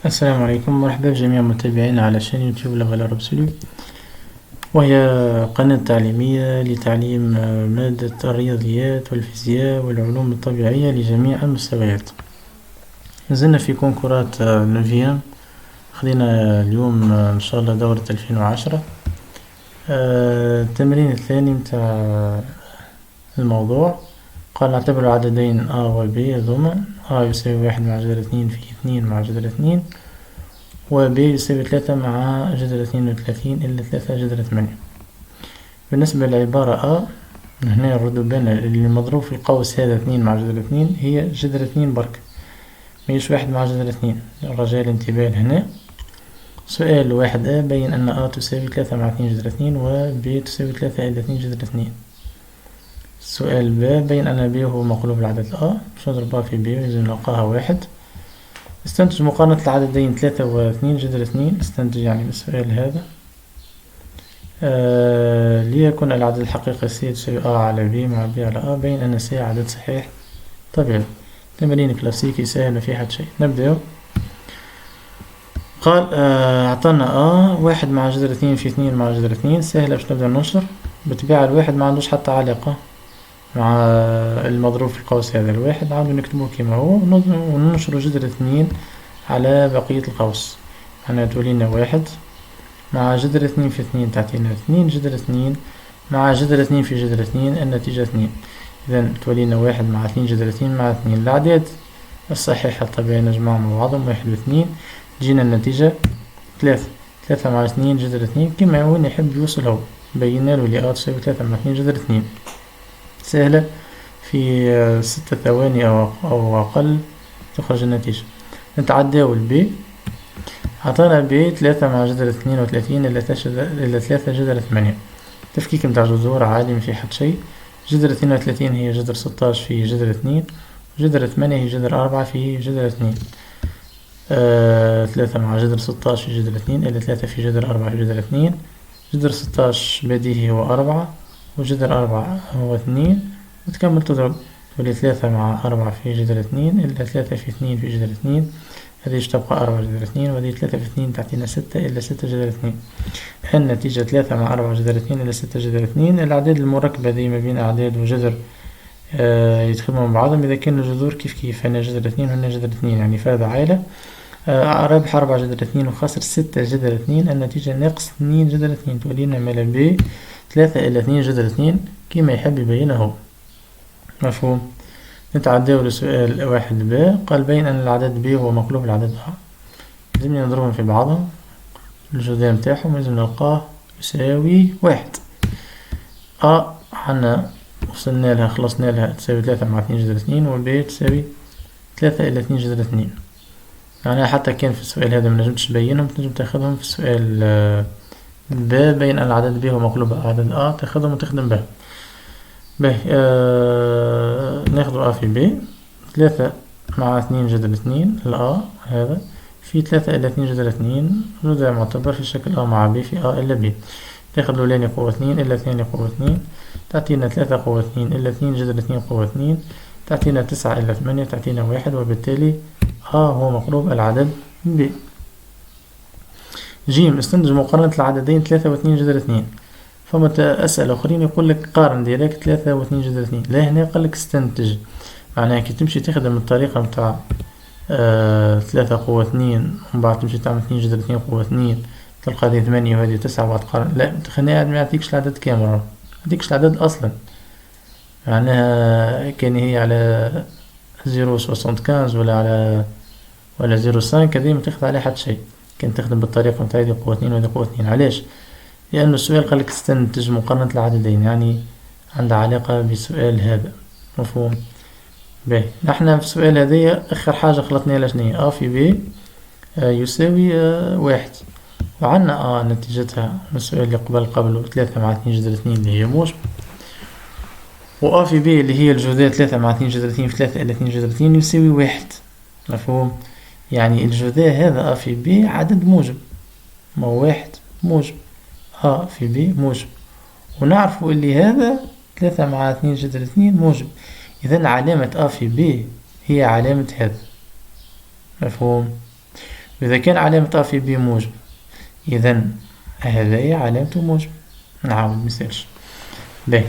السلام عليكم، مرحبا بجميع متابعينا على شان يوتيوب لغة رابسوليو، وهي قناة تعليمية لتعليم مادة الرياضيات والفيزياء والعلوم الطبيعية لجميع المستويات. نزلنا في كونكورات نوفيام، خذينا اليوم إن شاء الله دورة 2010. التمرين الثاني متاع الموضوع قال نعتبر عددين A و B هذوما A يساوي 1 مع جذر 2 في 2 مع جذر 2، و B يساوي 3 مع جذر 32 إلا 3 جذر 8. بالنسبة للعبارة A هنا نردو بالنا اللي مضروب في القوس هذا 2 مع جذر 2 هي جذر 2 برك، ماهيش 1 مع جذر 2. رجاء الانتباه هنا. سؤال 1A بين أن A تساوي 3 مع 2 جذر 2 و B تساوي 3 إلى 2 جذر 2. سؤال B بين أن B هو مقلوب العدد A، باش نضربها في B لازم نلقاها 1. استنتج مقارنة العددين 3 و 2 جذر 2. استنتج يعني بالسؤال هذا ليكن العدد الحقيقي C تساوي A على B مع B على A، بين أن C عدد صحيح طبيعي. تمرين كلاسيكي سهل ما فيه حد شيء. نبدأ. قال اعطانا A 1 مع جذر 2 في 2 مع جذر 2، سهلة باش نبدأ ننشر. بالطبيعة الواحد ما عندوش حتى علاقة مع المضروب في القوس هذا، الواحد عاودو نكتبوه كيما هو وننشرو جذر 2 على بقية القوس. أنا تولينا 1 مع جذر 2 في 2 تعطينا 2 جذر 2 مع جذر 2 في جذر 2 النتيجة 2. إذا تولينا 1 مع 2 جذر 2 مع 2. الأعداد الصحيحة الطبيعية نجمعهم مع بعضهم 1 و 2، تجينا النتيجة 3. 3 مع 2 جذر 2 كما وين يحب يوصل هو. بينالو لي A تساوي 3 مع 2 جذر 2. سهلة، في 6 ثواني أو أقل تخرج النتيجة. نتعداو البي. عطانا بي 3 مع جذر 32 إلا 3 جذر 8. تفكيك متاع جذور عادي مفي حد شي. جذر 32 هي جذر 16 في جذر 2، جذر 8 هي جذر 4 في جذر 2. 3 مع جذر 16 في جذر 2 إلا 3 في جذر 4 في جذر 2. جذر 16 بديهي هو 4 وجذر 4 هو 2، وتكمل تضرب تولي 3 مع 4 في جذر 2 إلا 3 في 2 في جذر 2. هذه تبقى 4 جذر 2 وهذه 3 في 2 تعطينا 6 إلا 6 جذر 2. النتيجة 3 مع 4 جذر 2 إلا 6 جذر 2. الأعداد المركبة دي ما بين أعداد وجذر يدخلوا مع بعضهم إذا كان الجذور كيف هنا جذر 2 وهنا جذر 2، يعني فهذا عائلة. رابح 4 جذر 2 وخاسر 6 جذر 2، النتيجة ناقص 2 جذر 2. تولينا مالا ب 3 إلى 2 جذر 2 كما يحب يبينه هو. مفهوم؟ نتعداو لسؤال 1B. قال بين أن العدد B هو مقلوب العدد A. لازم نضربهم في بعضهم، الجذر متاعهم لازم نلقاه يساوي 1. A حنا وصلنا لها خلصنا لها تساوي 3 مع 2 جذر 2، و B تساوي 3 إلى 2 جذر 2. يعني حتى كان في السؤال هذا منجمتش تبينهم، تنجم تاخدهم في السؤال B بين أن العدد B هو مقلوب العدد A، تاخدهم وتخدم بهم. باهي ناخدو A في B. 3 مع 2 جذر 2 الA هذا في 3 إلى 2 جذر 2، جذر معتبر في شكل A مع B في A إلا B. تاخد الأولاني قوة 2 إلا الثاني قوة 2 تعطينا 3 قوة 2 إلا 2 جذر 2 قوة 2 تعطينا 9 إلا 8 تعطينا 1، وبالتالي A هو مقلوب العدد B. جيم استنتج مقارنة العددين 3 و 2 جذر 2. فما أسئلة أخرين يقول لك قارن ديريكت 3 و 2 جذر 2، لا هنا قال لك استنتج. معناها كي تمشي تخدم الطريقة متاع 3 قوة 2 ومن بعد تمشي تعمل 2 جذر 2 قوة 2 تلقى هذه 8 وهذه 9 وبعد تقارن. لا خليني قاعد ما يعطيكش العدد كامل، ما يعطيكش العدد أصلا. معناها كان هي على 0.75 ولا 0.5 هذه ما تاخد عليها حتى شيء. كان تخدم بالطريقة متاع هذه قوة 2 وهذه قوة 2. علاش؟ لأن السؤال قالك استنتج مقارنة العددين، يعني عندها علاقة بالسؤال هذا. مفهوم؟ باهي نحنا في السؤال هذايا آخر حاجة خلطنا لها شنيا A في B يساوي 1، وعنا نتيجتها من السؤال اللي قبله 3 مع 2 جذر 2 اللي هي موجب، و A في B اللي هي الجذر 3 مع 2 جذر 2 في 3 إلى 2 جذر 2 يساوي 1. مفهوم؟ يعني الجذر هذا A في B عدد موجب، ما هو 1 موجب، A في B موجب، ونعرفوا اللي هذا 3 مع 2 جذر 2 موجب. إذن علامة A في B هي علامة هذا. مفهوم؟ إذا كان علامة أ في بي موجب إذا هذايا علامته موجب. نعاود مثالش. باهي،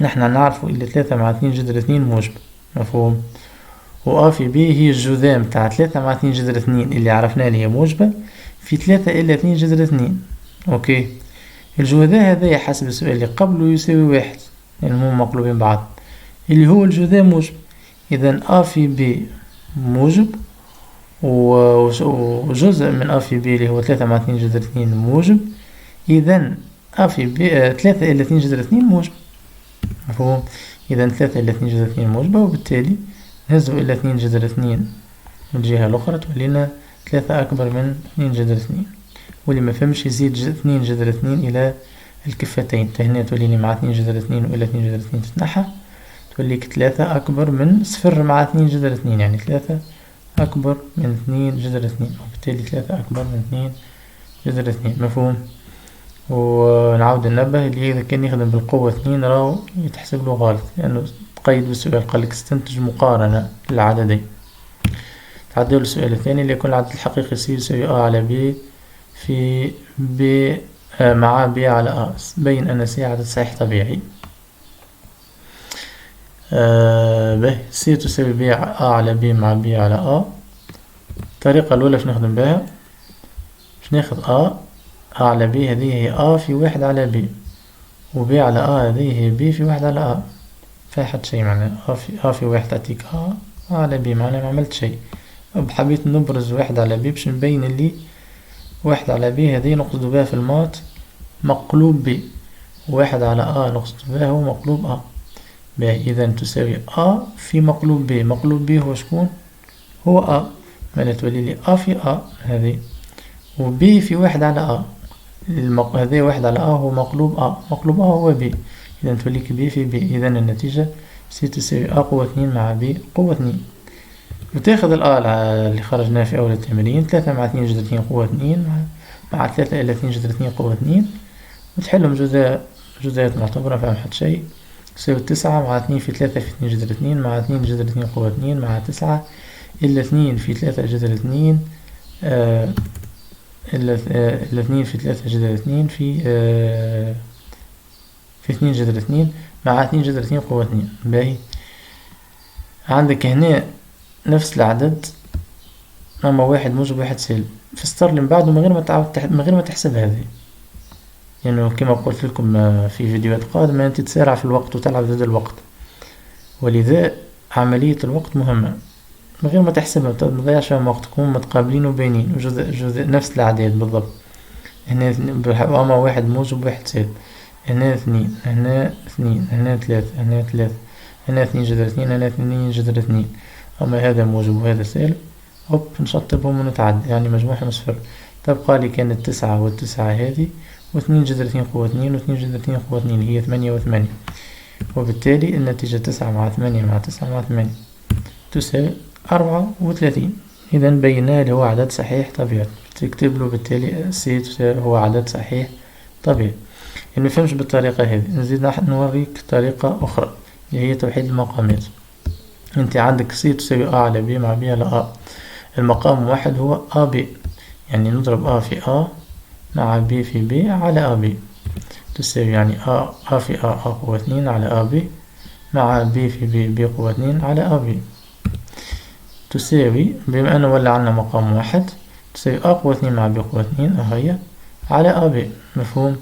نحنا نعرفو إلا 3 مع 2 جذر 2 موجب، مفهوم. و أ في بي هي الجذام تاع 3 مع 2 جذر 2 اللي عرفنا اللي هي موجبة في 3 إلا 2 جذر 2. أوكي، الجذام هذايا حسب السؤال اللي قبله يساوي 1 لأن هما مقلوبين بعض، اللي هو الجذام موجب. إذا أ في بي موجب وجزء من أ في بي اللي هو 3 مع 2 جذر 2 موجب. إذا أ في بي 3 إلا 2 جذر 2 موجب، مفهوم. إذا 3 إلا 2 جذر 2 موجبة، وبالتالي نهزو إلى 2 جذر 2 من الجهة الأخرى تولينا 3 أكبر من 2 جذر 2. واللي ما فهمش يزيد 2 جذر 2 إلى الكفتين، تهنا توليني مع 2 جذر 2 وإلى 2 جذر 2 تتنحى توليك 3 أكبر من صفر مع 2 جذر 2، يعني 3 أكبر من 2 جذر 2، وبالتالي 3 أكبر من 2 جذر 2، مفهوم. ونعاود ننبه اللي إذا كان يخدم بالقوة 2 راهو يتحسب له غلط، لأنه تقيد بالسؤال قالك استنتج مقارنة للعددين. تعدل السؤال الثاني اللي يكون العدد الحقيقي سي يساوي أ على بي في بي مع بي على أ، بين أن سي عدد صحيح طبيعي. به سي تساوي بي أ على بي مع بي على أ. الطريقة الأولى باش نخدم بها، باش ناخد أ على بي هذه هي أ في 1 على بي، وبي على أ هذه هي بي في 1 على أ. فيها حد شي معناها أ في 1 تعطيك أ على بي، معناها ما عملت شي. حبيت نبرز 1 على بي باش نبين اللي 1 على بي هذه نقصد بها في المات مقلوب بي، 1 على أ نقصد بها هو مقلوب أ. باهي، إذا تساوي أ في مقلوب بي. مقلوب بي هو شكون؟ هو أ، معناها تولي لي أ في أ هذه، وبي في 1 على أ. هذا 1 على أ هو مقلوب أ، مقلوب أ هو بي، إذا توليك بي في بي. إذا النتيجة سي تساوي أ قوة 2 مع بي قوة 2. وتاخذ الأ اللي خرجناه في أول التمرين، 3 مع 2 جذر 2 قوة 2 مع 3 إلى 2 جذر 2 قوة 2، وتحلهم جزئيات معتبرة مفهم حد شي. تساوي 9 مع 2 في 3 في 2 جذر 2 مع 2 جذر 2 قوة 2 مع 9 إلا 2 في 3 جذر 2 إلا 2 في 3 جذر 2 في 2 جذر 2 مع 2 جذر 2 قوة 2. باهي، عندك هنا نفس العدد أما واحد موجب واحد سالب في السطر اللي من بعده من غير ما تحسب هذه، يعني كما قلت لكم في فيديوهات قادمة أنت تسارع في الوقت وتلعب ضد الوقت، ولذا عملية الوقت مهمة من غير ما تحسبها، ما تضيعش فيها وقتك، هم متقابلين وبينين جزء نفس الأعداد بالضبط. هنا أما واحد موجب واحد سالب، هنا 2 هنا 2 هنا 3 هنا 3 هنا 2 جذر 2 هنا 2 جذر 2. أما هذا موجب وهذا سالب، هوب نشطبهم ونتعدى، يعني مجموعهم صفر. تبقى لي كانت 9 والتسعة هذه، واثنين جذر 2 قوة 2 واثنين جذر 2 قوة 2 اللي هي 8 و8، وبالتالي النتيجة 9 مع 8 مع 9 مع 8 تساوي 34. إذا بيناه اللي هو عدد صحيح طبيعي، تكتب له بالتالي سي هو عدد صحيح طبيعي. اللي مفهمش بالطريقة هذه نزيد نوريك طريقة أخرى اللي هي توحيد المقامات. انت عندك سي تساوي أ على بي مع بي على أ، المقام واحد هو أ بي، يعني نضرب أ في أ مع بي في بي على أ بي، تساوي يعني أ في أ قوة 2 على أ بي مع بي في بي بي قوة 2 على أ بي، تساوي بما أنه ولا عنا مقام واحد تساوي أ قوة 2 مع بي قوة 2 أهي على أ بي، مفهوم.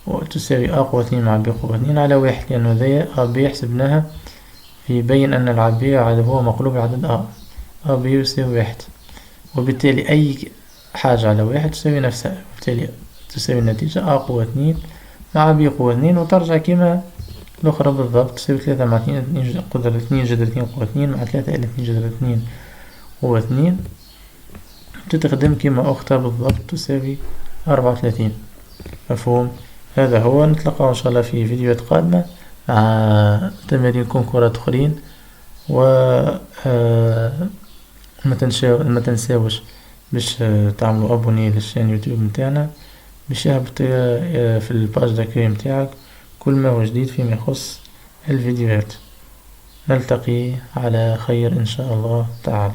وتساوي أ قوة 2 مع بي قوة 2 على 1، لأنه ذي أ بي حسبناها يبين أن العدد هو مقلوب عدد أ بي يساوي 1، وبالتالي أي حاجة على 1 تساوي نفسها، وبالتالي تساوي النتيجة أ قوة 2 مع بي قوة 2، وترجع كما الأخرى بالضبط تساوي 3 مع 2 قدر 2 جذر 2 قوة 2 مع 3 إلى 2 جذر 2 قوة 2 تتخدم كما أختها بالضبط تساوي 34، مفهوم. هذا هو، نتلقى إن شاء الله في فيديوهات قادمة مع تمارين كونكورات أخرين. و ما تنساوش باش تعملوا ابوني للشان يوتيوب متاعنا باش يهبط في الباج داكوي متاعك كل ما هو جديد فيما يخص الفيديوهات. نلتقي على خير إن شاء الله تعالى.